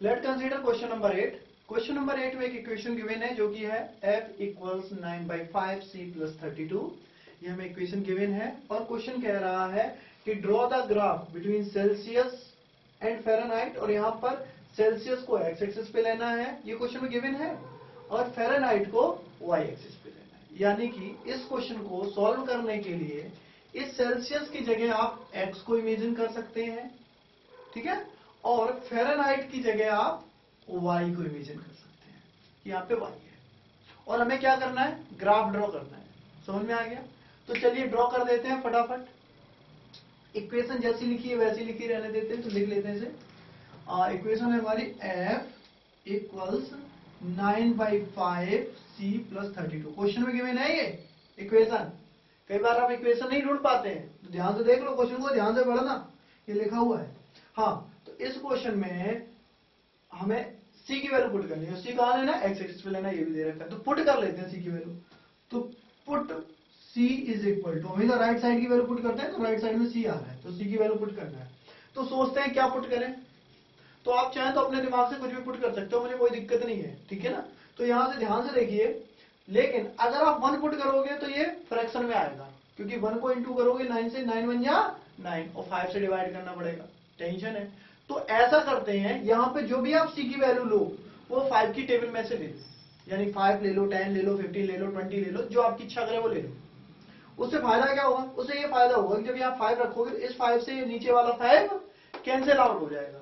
Late consider question number 8। Question number 8 में एक equation given है जो कि है f इक्वल्स 9/5 c प्लस 32। ये हमें इक्वेशन गिवन है और क्वेश्चन कह रहा है कि draw the graph between Celsius and Fahrenheit, और यहाँ पर सेल्सियस को x एक्सिस पे लेना है, ये क्वेश्चन में गिवन है, और फ़ारेनहाइट को y एक्सिस पे लेना है। यानी कि इस क्वेश्चन को सॉल्व करने के लिए इस सेल्सियस की जगह आप x को इमेजिन कर सकते हैं, ठीक है, और फ़ारेनहाइट की जगह आप y को इमेजिन कर सकते हैं। यहाँ पे y है और हमें क्या करना है, ग्राफ ड्रॉ करना है। समझ में आ गया? तो चलिए ड्रॉ कर देते हैं फटाफट। इक्वेशन जैसी लिखी है वैसी लिखी रहने देते हैं, तो लिख लेते हैं इसे। इक्वेशन है हमारी f equals 9/5 c plus 32। Question में गिवन है ये इक्वेशन। कई बार आप इक्वेशन नहीं ढूंढ पाते हैं तो ध्यान से देख लो, क्वेश्चन को ध्यान से पढ़ना, ये लिखा हुआ है। हाँ, तो इस क्वेश्चन में हमें c की वैल्यू पुट करनी है। c कहाँ लेना है, x एक्सिस पे लेना है, ये भी दे रखा है, तो पुट कर लेते हैं c की वैल्यू। तो put c is equal to, हमेशा राइट साइड की वैल्यू पुट करते हैं, तो राइट साइड में c आ रहा है, तो c की वैल्यू पुट करना है। तो सोचते हैं क्या पुट करें, तो आप चाहें तो अपने दिमाग से कुछ भी पुट कर सकते हो, मुझे कोई दिक्कत नहीं है, ठीक है ना। तो यहां से ध्यान से देखिए, लेकिन अगर आप 1 पुट करोगे तो ये फ्रैक्शन में आएगा, क्योंकि 1 को इंटू करोगे 9 से, 9 1 या 9, और 5 से डिवाइड करना पड़ेगा, टेंशन है। तो ऐसा करते हैं, यहाँ पे जो भी आप c की वैल्यू लो वो 5 की टेबल में से ले लो, यानी 5 ले लो, 10 ले लो, 15 ले लो, 20 ले लो, जो आपकी इच्छा करे वो ले लो। उससे फायदा क्या होगा, उससे ये फायदा होगा कि जब यहाँ 5 रखोगे, इस 5 से ये नीचे वाला 5 कैंसिल आउट हो जाएगा,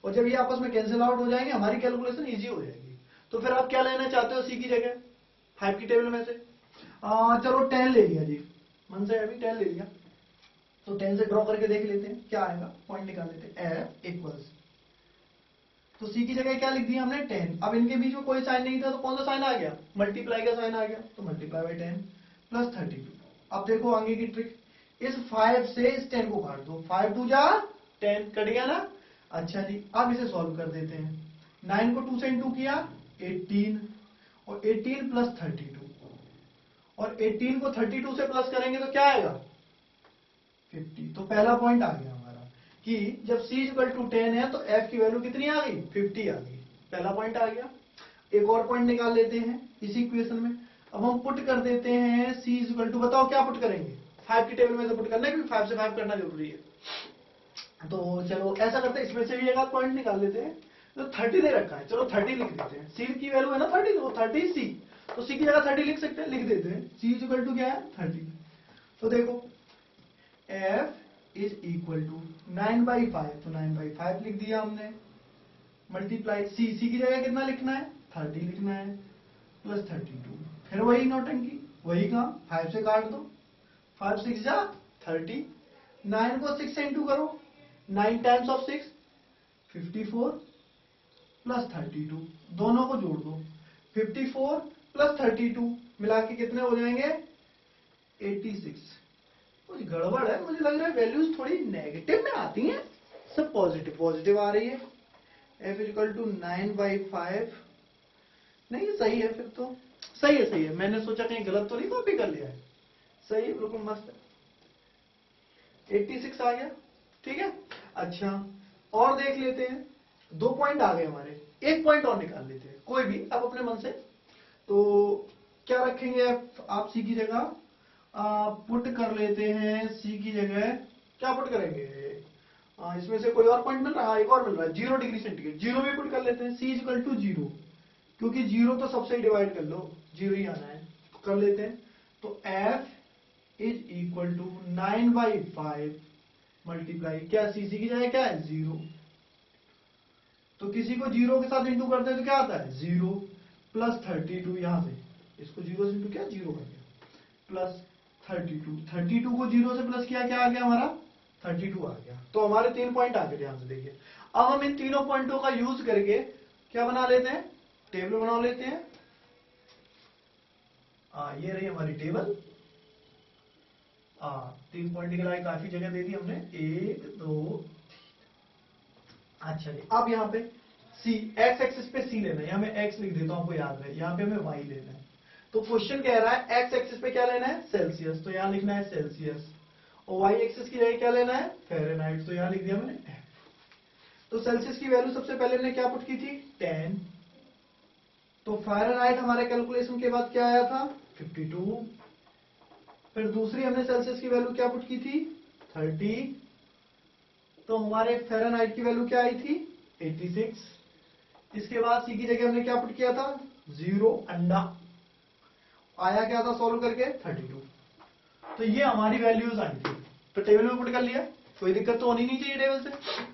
और जब ये आपस में कैंसिल आउट हो जाएंगे हमारी कैलकुलेशन इजी हो जाएगी। तो फिर आप क्या लेना चाहते हो c की जगह, 5 की टेबल में से चलो 10 ले लिया जी, मन से अभी 10 ले लिया, तो 10 से ड्रॉ करके देख लेते हैं क्या आएगा, पॉइंट निकाल लेते हैं। f इक्वल्स, तो c की जगह क्या लिख दिया हमने, 10। अब इनके बीच में कोई साइन नहीं था, तो कौन सा साइन आ गया, मल्टीप्लाई का साइन आ गया, तो मल्टीप्लाई बाई 10 प्लस 32। अब देखो आगे की ट्रिक, इस 5 से इस 10 को काट दो, 5 2 जा 10, कट गया ना। अच्छा जी, अब इसे सॉल्व कर देते हैं। 9 को 2 से इंटू किया 18, और 18 प्लस 32, और 18 को 32 से प्लस करेंगे तो क्या आएगा, 50। तो पहला पॉइंट आ गया हमारा कि जब c इक्वल टू 10 है तो f की वैल्यू कितनी आ गई, 50 आ गई। पहला पॉइंट आ गया। एक और पॉइंट निकाल लेते हैं इसी इक्वेशन में। अब हम पुट कर देते हैं c इक्वल टू, बताओ क्या पुट करेंगे, 5 की टेबल में से पुट करना है, क्योंकि 5 से 5 करना जरूरी है। तो चलो ऐसा करते हैं, इसमें से भी एक आध पॉइंट निकाल लेते हैं। तो 30 दे रखा है, चलो 30 लिख देते हैं, c की वैल्यू है ना 30, तो 30 c, तो c की जगह 30 लिख सकते हैं, लिख देते हैं। c इक्वल टू क्या है, 30। तो देखो f इज इक्वल टू 9/5, तो 9/5 लिख दिया हमने, मल्टीप्लाई c की जगह कितना लिखना है, 30 लिखना है, प्लस 32। फिर वही नौटंकी, वही काम, 5 से काट दो, 5 6 जा 30, 9 को 6 से इंटू करो, 9 टाइम्स ऑफ 6 54 प्लस 32, दोनों को जोड़ दो, 54 प्लस 32 मिला के कितने हो जाएंगे, 86। कुछ गड़बड़ है, मुझे लग रहा है वैल्यूज थोड़ी नेगेटिव में आती हैं, सब पॉजिटिव पॉजिटिव आ रही है। f इक्वल टू 9/5, नहीं सही है, फिर तो सही है, सही है। मैंने सोचा कहीं गलत तो नहीं कॉपी कर लिया है, सही है, बिल्कुल मस्त है, 86 आ गया, ठीक है। अच्छा, और देख लेते हैं, 2 पॉइंट आ गए हमारे, एक पॉइंट और निकाल लेते हैं, कोई भी आप अपने मन से। तो क्या रखेंगे आप c की जगह, पुट कर लेते हैं c की जगह, क्या पुट करेंगे, इसमें से कोई और पॉइंट मिल रहा है, एक और मिल रहा है, 0 डिग्री सेंटीग्रेड, 0 भी पुट कर लेते हैं, c इक्वल टू 0, क्योंकि 0 तो सबसे ही डिवाइड कर लो, 0 ही आना है, तो कर लेते हैं। तो f is equal to 9/5 multiply, क्या c की जगह क्या है, 0, तो किसी को 0 के साथ इंटू करते हैं तो क्या आता है, 0 प्लस 32, यहां से इसको 0 से इंटू किया, 0 कर गया, प्लस 32, 32 को 0 से प्लस किया, क्या आ गया हमारा, 32 आ गया। तो हमारे 3 पॉइंट आ गए, ध्यान से देखिए। अब हम इन तीनों पॉइंटों का यूज करके क्या बना लेते हैं, टेबल बना लेते हैं। ये रही हमारी टेबल। 3 पॉइंट के लिए काफी जगह दे दी हमने, 1 2 3। अच्छा जी, अब यहाँ पे c, x एक्सिस पे c लेना है, यहाँ मैं x लिख देता हूं, आपको याद रहे, यहाँ पे हमें y लेना है। तो क्वेश्चन कह रहा है x एक्सिस पे क्या लेना है, सेल्सियस, तो यहाँ लिखना है सेल्सियस, और y एक्सिस की जगह क्या लेना है, फ़ारेनहाइट, तो यहाँ लिख दिया मैंने f। तो सेल्सियस की वैल्यू सबसे पहले हमने क्या पुट की थी 10, तो फ़ारेनहाइट हमारे कैलकुलेशन के बाद क्या आया था 52, फिर दूसरी हमने सेल्सियस की वैल्यू क्या पुट की थी 30, तो हमारे फ़ारेनहाइट की वैल्यू क्या आई थी 86, इसके बाद सी की जगह हमने क्या पुट किया था 0 अंडा, आया क्या था सॉल्व करके 32, तो ये हमारी वैल्यूज आई थी, तो टेबल में पुट कर लिया, कोई दिक्कत तो होनी नहीं चाहिए टेबल से।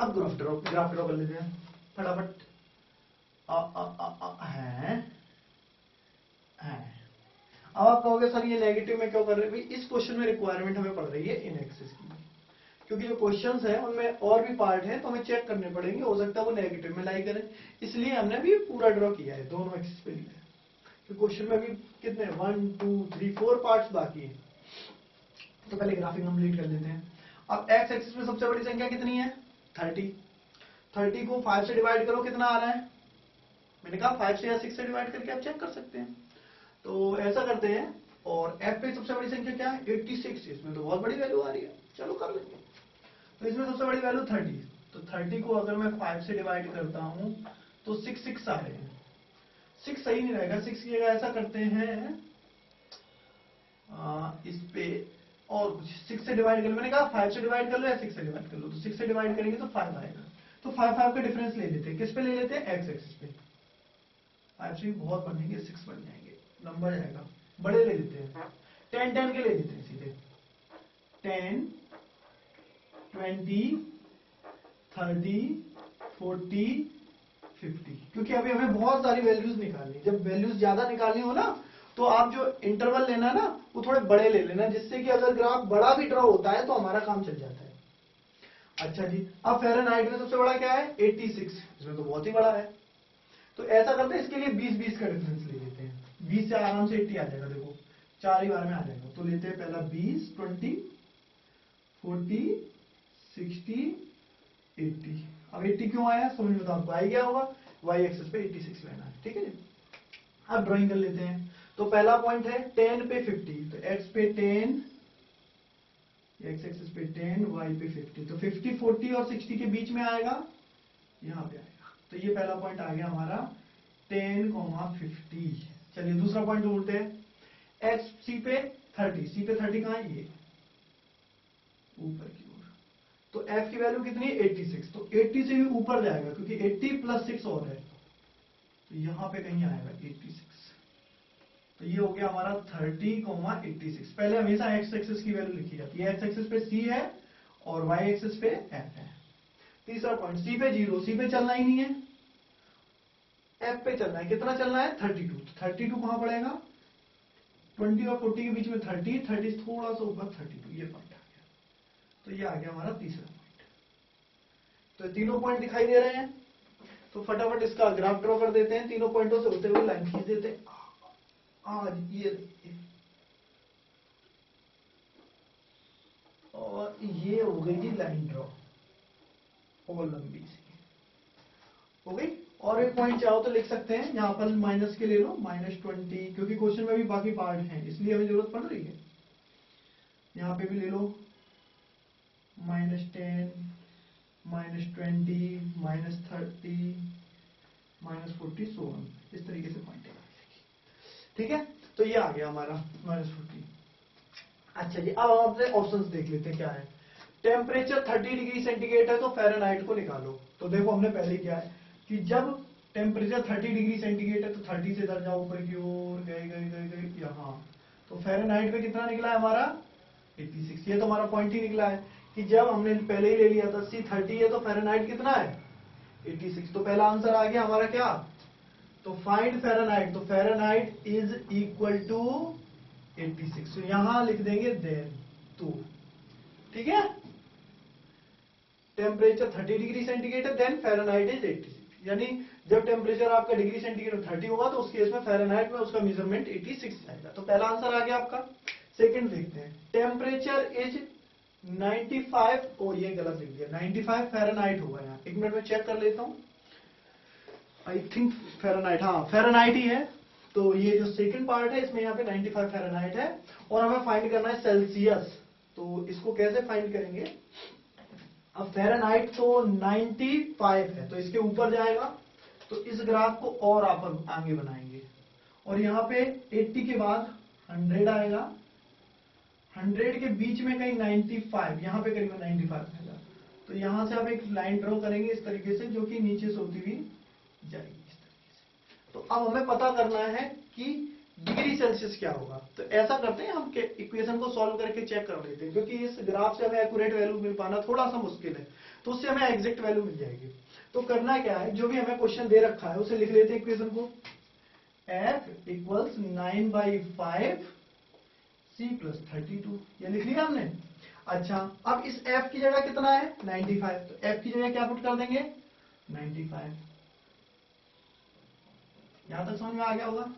अब ग्राफ ड्रॉ कर लेते हैं फटाफट। है अब आप कहोगे सर ये नेगेटिव में क्यों कर रहे हैं, भाई इस क्वेश्चन में रिक्वायरमेंट हमें पड़ रही है इन एक्सिस की, क्योंकि जो क्वेश्चंस हैं उनमें और भी पार्ट है तो हमें चेक करने पड़ेंगे, हो सकता है वो नेगेटिव में लाई करें, इसलिए हमने भी पूरा ड्रॉ किया है दोनों एक्सिस पे लिया है, तो क्वेश्चन में भी कितने 1 2 3 4 पार्ट्स बाकी है। तो पहले ग्राफिक कंप्लीट कर लेते हैं। अब एक्स एक्सिस में सबसे बड़ी संख्या कितनी है 30, 30 को 5 से डिवाइड करो कितना आ रहा है, मैंने कहा 5 से या 6 से डिवाइड करके आप चेक कर सकते हैं, तो ऐसा करते हैं। और एफ पे सबसे बड़ी संख्या क्या है 86, इसमें तो बहुत बड़ी वैल्यू आ रही है, चलो कर लेंगे। तो इसमें सबसे बड़ी वैल्यू 30, तो 30 को अगर मैं 5 से डिवाइड करता हूं तो 6 आ रहे हैं, 6 सही नहीं रहेगा, 6 की जगह ऐसा करते हैं इस पे और कुछ 6 से डिवाइड कर लो, मैंने कहा 5 से डिवाइड कर लो या 6 से डिवाइड कर लो, तो 6 से डिवाइड करेंगे तो 5 आएगा, तो 5 5 का डिफरेंस ले लेते हैं, किस पे ले लेते हैं एक्स एक्सिस पे, 5 से बहुत बनेंगे 6 बन जाएंगे, लंबा जाएगा, बड़े ले लेते हैं 10 10 के ले लेते हैं सीधे 10 20 30 40 50, क्योंकि अभी हमें बहुत सारी वैल्यूज निकालनी, जब वैल्यूज ज्यादा निकालनी हो ना तो आप जो इंटरवल लेना है ना वो थोड़े बड़े ले लेना, जिससे कि अगर ग्राफ बड़ा भी ड्रॉ होता है तो हमारा काम चल जाता है। अच्छा जी, अब फ़ारेनहाइट में सबसे बड़ा क्या है 86, इसमें तो बहुत ही बड़ा है, तो ऐसा करते हैं इसके लिए 20 का डिफरेंस ले लेते हैं, 20 से आराम से 80 आ जाएगा, देखो 4 ही बार में आ जाएगा, तो लेते हैं पहला 20 20 40 60 80, अब 80 क्यों आया समझ में तो आपको आ ही गया होगा, वाई एक्सिस पे 86 लेना है, ठीक है जी। अब ड्राइंग कर लेते हैं, तो पहला पॉइंट है 10 पे 50, तो x पे 10, x एक्सिस पे 10, y पे 50, तो 50 40 और 60 के बीच में आएगा, यहां पे आएगा, तो ये पहला पॉइंट आ गया हमारा 10, 50। चलिए दूसरा पॉइंट ढूंढते हैं, x सी पे 30, सी पे 30 कहां है, ये ऊपर की ओर, तो f की वैल्यू कितनी है 86, तो 80 से भी ऊपर जाएगा क्योंकि 80 प्लस 6 और है, तो यहां पे कहीं आएगा 86, तो ये हो गया हमारा 30, 86। पहले हमेशा x एक्सिस की वैल्यू लिखी जाती है, x एक्सिस पे c है और y एक्सिस पे f है। तीसरा पॉइंट c पे 0, c पे चलना ही नहीं है, f पे चलना है, कितना चलना है 32, तो 32 कहां पड़ेगा 20 और 40 के बीच में 30, 30 थोड़ा सा ऊपर 32, ये पॉइंट आ गया, तो ये आ गया हमारा तीसरा पॉइंट। तो तीनों पॉइंट दिखाई दे रहे हैं, तो फटाफट इसका ग्राफ ड्रॉ कर देते हैं, तीनों पॉइंटों से होते हुए लाइन खींच देते हैं। आज ये और ये हो गई जी लाइन ड्रॉ, और लंबी सी हो गई। और एक पॉइंट चाहो तो लिख सकते हैं, यहां पर माइनस के ले लो -20, क्योंकि क्वेश्चन में भी बाकी पार्ट हैं इसलिए हमें जरूरत पड़ रही है, यहां पे भी ले लो -10 -20 -30 -40 सो ऑन, इस तरीके से पॉइंट ठीक है, तो ये आ गया हमारा -40। अच्छा जी, अब हम अपने ऑप्शंस देख लेते हैं क्या है। टेम्परेचर 30 डिग्री सेंटीग्रेड है तो फ़ारेनहाइट को निकालो, तो देखो हमने पहले क्या है कि जब टेम्परेचर 30 डिग्री सेंटीग्रेड है तो 30 से इधर जाओ ऊपर की ओर, गए गए गए गए यहाँ, तो फ़ारेनहाइट पे कितना निकला है हमारा 86, ये तो हमारा पॉइंट ही निकला है कि जब हमने पहले ही ले लिया था C 30 है तो फ़ारेनहाइट कितना है 86, तो पहला आंसर आ गया हमारा क्या, तो फाइंड फ़ारेनहाइट, तो फ़ारेनहाइट इज इक्वल टू 86, तो यहां लिख देंगे देन, तो ठीक है, टेम्परेचर 30 डिग्री सेंटीग्रेड है, देन फ़ारेनहाइट इज 86, यानी जब टेम्परेचर आपका डिग्री सेंटीग्रेड 30 होगा तो उस केस में फ़ारेनहाइट में उसका मेजरमेंट 86 आएगा, तो पहला आंसर आ गया आपका। सेकंड देखते हैं, टेम्परेचर इज 95, ओ ये गलत लिख दिया, 95 फ़ारेनहाइट होगा यहाँ, एक मिनट में चेक कर लेता हूँ, आई थिंक फ़ारेनहाइट, हाँ फ़ारेनहाइट ही है, तो ये जो सेकंड पार्ट है इसमें यहाँ पे 95 फ़ारेनहाइट है, और हमें फाइंड करना है सेल्सियस, तो इसको कैसे फाइंड करेंगे, अब फ़ारेनहाइट तो 95 है, तो इसके ऊपर जाएगा, तो इस ग्राफ को और आप आगे बनाएंगे, और यहाँ पे 80 के बाद 100 आएगा, 100 के बीच में कहीं 95, यहाँ पे करीबन 95 आएगा। तो यहाँ से आप एक लाइन ड्रॉ करेंगे इस तरीके से, जो कि नीचे से होती हुई जाएगी इस तरीके से। तो अब हमें पता करना है कि डिग्री सेल्सियस क्या होगा। तो ऐसा करते हैं, हम इक्वेशन को सॉल्व करके चेक कर लेते हैं, क्योंकि इस ग्राफ से हमें एक्यूरेट वैल्यू मिल पाना थोड़ा सा मुश्किल है, तो उससे हमें एग्जैक्ट वैल्यू मिल जाएगी। तो करना क्या है, जो भी हमें क्वेश्चन दे रखा है उसे लिख लेते हैं इक्वेशन को, f इक्वल्स 9/5 c प्लस 32, ये लिख लिया हमने। अच्छा, अब इस f की जगह कितना है 95, तो f की जगह क्या पुट कर देंगे 95। यहां तक समझ में आ गया होगा।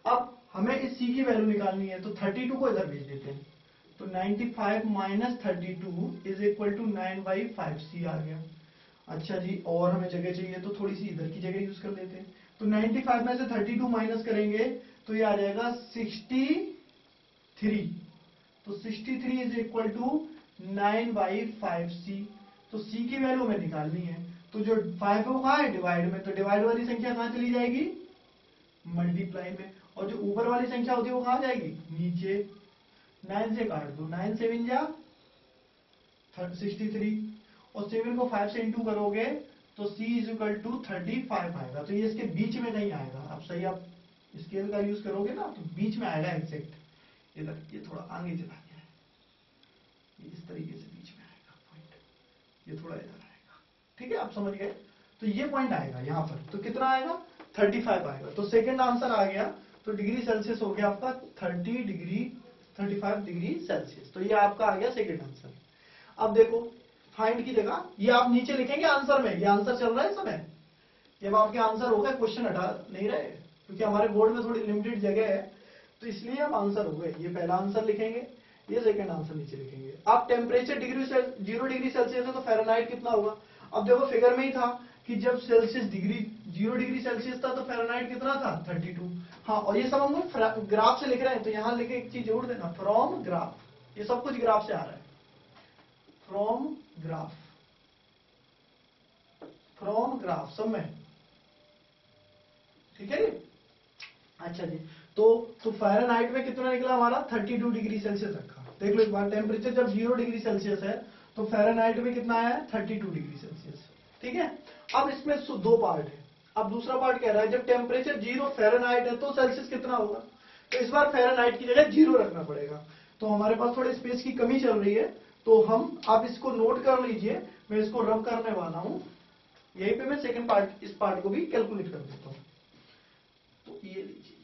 अब हमें इस c की वैल्यू निकालनी है, तो 32 को इधर भेज देते हैं, तो 95 minus 32 is equal to 9/5c आ गया। अच्छा जी, और हमें जगह चाहिए तो थोड़ी सी इधर की जगह यूज कर लेते हैं, तो 95 में से 32 माइनस करेंगे तो ये आ जाएगा 63, तो 63 इज इक्वल टू 9/5c। तो c की वैल्यू हमें निकालनी है, तो जो 5 है वो कहाँ है डिवाइड में, तो डिवाइड वाली संख्या कहाँ चली जाएगी मल्टीप्लाई में, और जो ऊपर वाली संख्या होती है वो कहाँ जाएगी नीचे। 9 से काट दो, 9 7 जा 63, और 7 को 5 से इंटू करोगे तो c इज इक्वल टू 35 आएगा। तो ये इसके बीच में कहीं आएगा। अब सही आप स्केल का यूज करोगे ना तो बीच में आएगा एग्जैक्ट। इधर ये थोड़ा आगे चला गया है, ये इस तरीके से बीच में आएगा पॉइंट, ये थोड़ा इधर आएगा। ठीक है, आप समझ गए। तो ये पॉइंट आएगा यहाँ पर, तो कितना आएगा 35 आएगा। तो सेकेंड आंसर आ गया। तो डिग्री सेल्सियस हो गया आपका 35 डिग्री सेल्सियस। तो ये आपका आ गया सेकेंड आंसर। अब देखो फाइंड की जगह ये आप नीचे लिखेंगे आंसर में, ये आंसर चल रहा है समय, जब आपके आंसर होगा क्वेश्चन हटा नहीं रहे, क्योंकि हमारे बोर्ड में थोड़ी लिमिटेड जगह है, तो इसलिए अब आंसर हो गए। ये पहला आंसर लिखेंगे, ये सेकंड आंसर नीचे लिखेंगे। आप टेम्परेचर 0 डिग्री सेल्सियस है तो फ़ारेनहाइट कितना होगा। अब देखो फिगर में ही था कि जब सेल्सियस 0 डिग्री सेल्सियस था तो फ़ारेनहाइट कितना था 32। हाँ, और ये सब हम लोग ग्राफ से लिख रहे हैं, तो यहां लिखे एक चीज जोड़ देना, फ्रॉम ग्राफ। ये सब कुछ ग्राफ से आ रहा है, फ्रॉम ग्राफ सब में। ठीक है जी। अच्छा जी, तो फ़ारेनहाइट में कितना निकला हमारा 32 डिग्री सेल्सियस रखा। देख लो एक बार, टेम्परेचर जब 0 डिग्री सेल्सियस है तो फ़ारेनहाइट में कितना आया है 32 डिग्री सेल्सियस। ठीक है, अब इसमें दो पार्ट है। अब दूसरा पार्ट कह रहा है जब टेम्परेचर 0 फ़ारेनहाइट है तो सेल्सियस कितना होगा। तो इस बार फ़ारेनहाइट की जगह 0 रखना पड़ेगा। तो हमारे पास थोड़े स्पेस की कमी चल रही है, तो आप इसको नोट कर लीजिए, मैं इसको रब करने वाला हूं। यहीं पे मैं सेकंड पार्ट, इस पार्ट को भी कैलकुलेट कर देता हूं। तो ये लीजिए,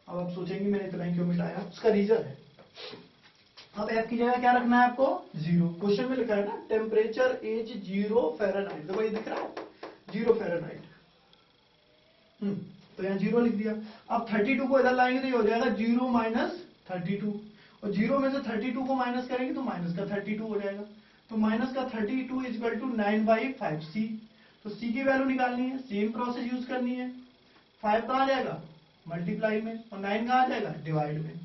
अब आप सोचेंगे मैंने इतना ही क्यों मिटाया, उसका रीजन है। अब f की जगह क्या रखना है आपको 0। क्वेश्चन में लिखा है ना टेम्परेचर इज 0 फ़ारेनहाइट, देखो ये दिख रहा है 0 फ़ारेनहाइट। तो यहाँ 0 लिख दिया। अब 32 को इधर लाएंगे तो ये हो जाएगा 0 माइनस 32, और 0 में से 32 को माइनस करेंगे तो माइनस का 32 हो जाएगा। तो माइनस का 32 इज इक्वल टू 9/5c। तो c की वैल्यू निकालनी है, सेम प्रोसेस यूज करनी है। 5 कहाँ जाएगा मल्टीप्लाई में, और 9 कहाँ जाएगा डिवाइड में।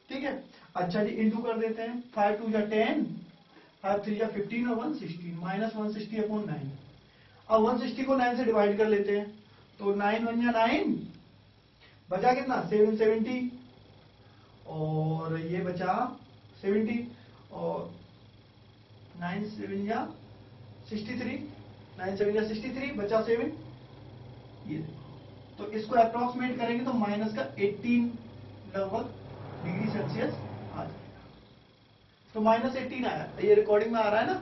ठीक है, अच्छा जी, इंटू कर देते हैं। 5 2 जा 10, 5 3 जा 15 और 116, माइनस 160 अपॉन 9। अब 160 को 9 से डिवाइड कर लेते हैं, तो 9 1 जा 9, बचा कितना 7 70, और ये बचा 70, और 9 7 जा 63, 9 7 जा 63, बचा 7। ये तो इसको अप्रोक्सीमेट करेंगे तो माइनस का 18 लगभग डिग्री सेल्सियस आ जाएगा। तो -18 आया, ये रिकॉर्डिंग में आ रहा है ना।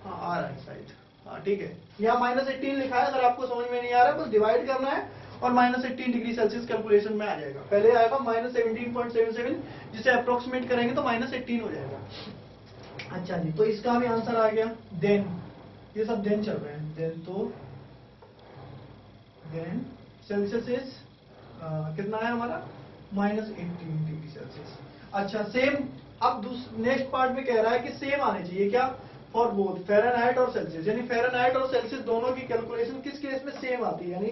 हाँ आ रहा है शायद, हाँ ठीक है। यहाँ -18 लिखा है, अगर आपको समझ में नहीं आ रहा है तो डिवाइड करना है और -18 डिग्री सेल्सियस कैलकुलेशन में आ जाएगा। पहले आएगा -17.77, जिसे अप्रोक्सीमेट करेंगे तो -18 हो जाएगा। अच्छा जी, तो इसका भी आंसर आ गया। देन ये सब देन चल रहे हैं, देन सेल्सियस इज कितना है हमारा -18 डिग्री सेल्सियस। अच्छा सेम, अब नेक्स्ट पार्ट में कह रहा है कि सेम आने चाहिए क्या फॉर बोथ फ़ारेनहाइट और सेल्सियस, यानी फ़ारेनहाइट और सेल्सियस दोनों की कैलकुलेशन किस केस में सेम आती है, यानी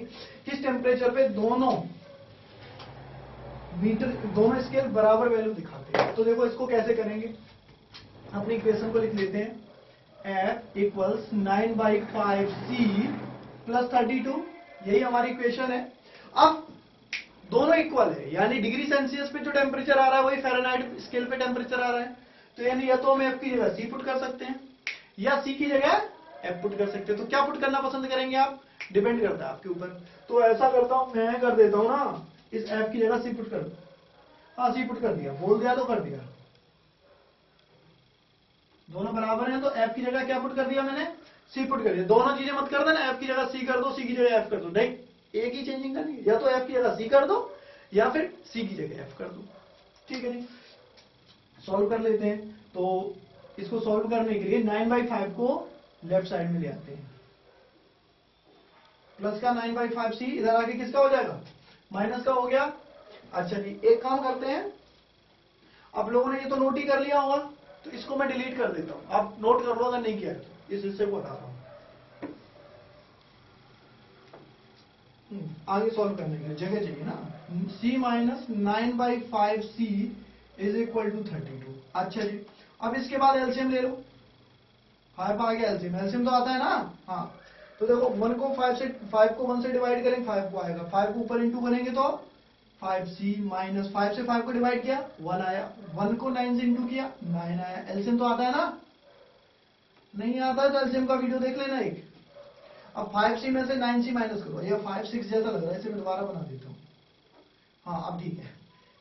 किस टेम्परेचर पे दोनों मीटर, दोनों स्केल बराबर वैल्यू दिखाते हैं। तो देखो इसको कैसे करेंगे, अपनी इक्वेशन को लिख लेते हैं, f इक्वल्स 9/5c प्लस 32, यही हमारी इक्वेशन है। अब दोनों इक्वल है, यानी डिग्री सेल्सियस पे जो टेम्परेचर आ रहा है वही फ़ारेनहाइट स्केल पे टेम्परेचर आ रहा है। तो यानी या तो हम f की जगह c पुट कर सकते हैं या c की जगह f पुट कर सकते हैं। तो क्या पुट करना पसंद करेंगे आप, डिपेंड करता है आपके ऊपर। तो ऐसा करता हूं, मैं कर देता हूं ना, इस f की जगह c पुट कर दो। हाँ c पुट कर दिया, बोल दिया तो कर दिया, दोनों बराबर हैं तो f की जगह क्या पुट कर दिया मैंने, c पुट कर दिया। दोनों चीजें मत कर देना, f की जगह c कर दो, c की जगह f कर दो, नहीं, एक ही चेंजिंग करनी है, या तो f की जगह c कर दो या फिर c की जगह f कर दो। ठीक है जी, सॉल्व कर लेते हैं। तो इसको सॉल्व करने के लिए 9/5 को लेफ्ट साइड में ले आते हैं, प्लस का 9/5c इधर आके किसका हो जाएगा, माइनस का हो गया। अच्छा जी, एक काम करते हैं, आप लोगों ने ये तो नोट ही कर लिया होगा, तो इसको मैं डिलीट कर देता हूं, आप नोट कर लो अगर नहीं किया तो, इस हिस्से को हटा रहा हूं। आगे सॉल्व करने के लिए जगह चाहिए ना, c minus 9/5c is equal to 32। अच्छा जी, अब इसके बाद एलसीएम ले लो, 5 आ गया एलसीएम, एलसीएम तो आता है ना, हाँ। तो देखो 1 को 5 को 1 से डिवाइड करेंगे 5 को आएगा, 5 को ऊपर इंटू करेंगे तो 5c माइनस 5 से 5 को डिवाइड किया 1 आया, 1 को 9 से इंटू किया 9 आया। एलसीएम तो आता है ना, नहीं आता है तो एलसीएम का वीडियो देख लेना एक। अब 5c में से 9c माइनस करो, या 5 6 जैसा लग रहा है, इसे मैं दोबारा बना देता हूँ। हाँ अब ठीक है,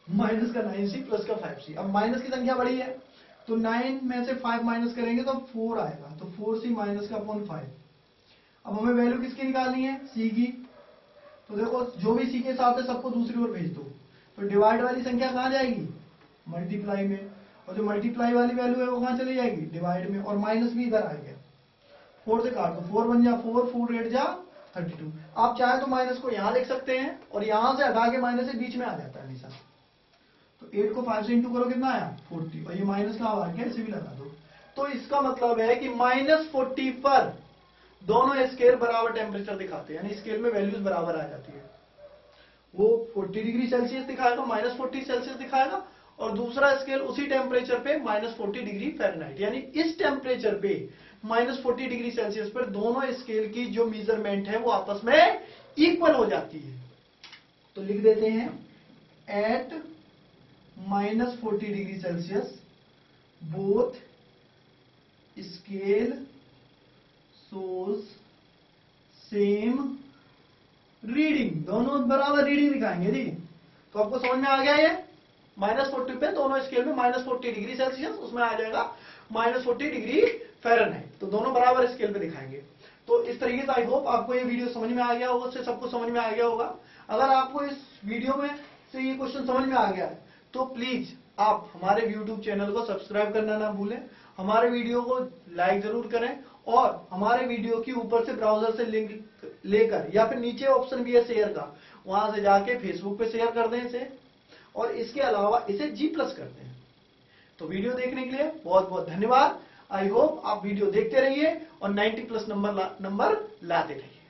माइनस का 9c प्लस का 5c। अब माइनस की संख्या बड़ी है तो 9 में से 5 माइनस करेंगे तो 4 आएगा, तो 4c माइनस का अपॉन 5। अब हमें वैल्यू किसकी निकालनी है, c की। तो देखो जो भी c के साथ है सबको दूसरी ओर भेज दो, तो डिवाइड वाली संख्या कहाँ जाएगी, मल्टीप्लाई में, और जो मल्टीप्लाई वाली वैल्यू है वो कहाँ चली जाएगी, डिवाइड में, और माइनस भी इधर आ गया, 4 से काट दो, 4 1 जा 4, 4 8 जा 32। आप चाहे तो माइनस को यहां लिख सकते हैं और यहां से हटा के माइनस से बीच में आ जाता है हमेशा। तो 8 को 5 से इंटू करो कितना आया 40, और ये माइनस का आ गया, इसे भी लगा दो। तो इसका मतलब है कि -40 पर दोनों स्केल बराबर टेम्परेचर दिखाते हैं, यानी स्केल में वैल्यूज बराबर आ जाती है। वो 40 डिग्री सेल्सियस दिखाएगा, -40 सेल्सियस दिखाएगा, और दूसरा स्केल उसी टेम्परेचर पे -40 डिग्री फ़ारेनहाइट, यानी इस टेम्परेचर पे -40 डिग्री सेल्सियस पर दोनों स्केल की जो मेजरमेंट है वो आपस में इक्वल हो जाती है। तो लिख देते हैं at -40 degree Celsius both scale shows same reading, दोनों बराबर रीडिंग दिखाएंगे जी। तो आपको समझ में आ गया ये, -40 पे दोनों स्केल में -40 डिग्री सेल्सियस, उसमें आ जाएगा -40 डिग्री फ़ारेनहाइट, तो दोनों बराबर स्केल पे दिखाएंगे। तो इस तरीके से आई होप आपको ये वीडियो समझ में आ गया होगा, उससे सबको समझ में आ गया होगा। अगर आपको इस वीडियो में से ये क्वेश्चन समझ में आ गया है तो प्लीज आप हमारे YouTube चैनल को सब्सक्राइब करना ना भूलें, हमारे वीडियो को लाइक जरूर करें, और हमारे वीडियो की ऊपर से ब्राउजर से लिंक लेकर, या फिर नीचे ऑप्शन भी है शेयर का, वहां से जाके फेसबुक पे शेयर कर दें इसे, और इसके अलावा इसे G+ कर दें। तो वीडियो देखने के लिए बहुत बहुत धन्यवाद। आई होप आप वीडियो देखते रहिए और 90+ नंबर लाते रहिए।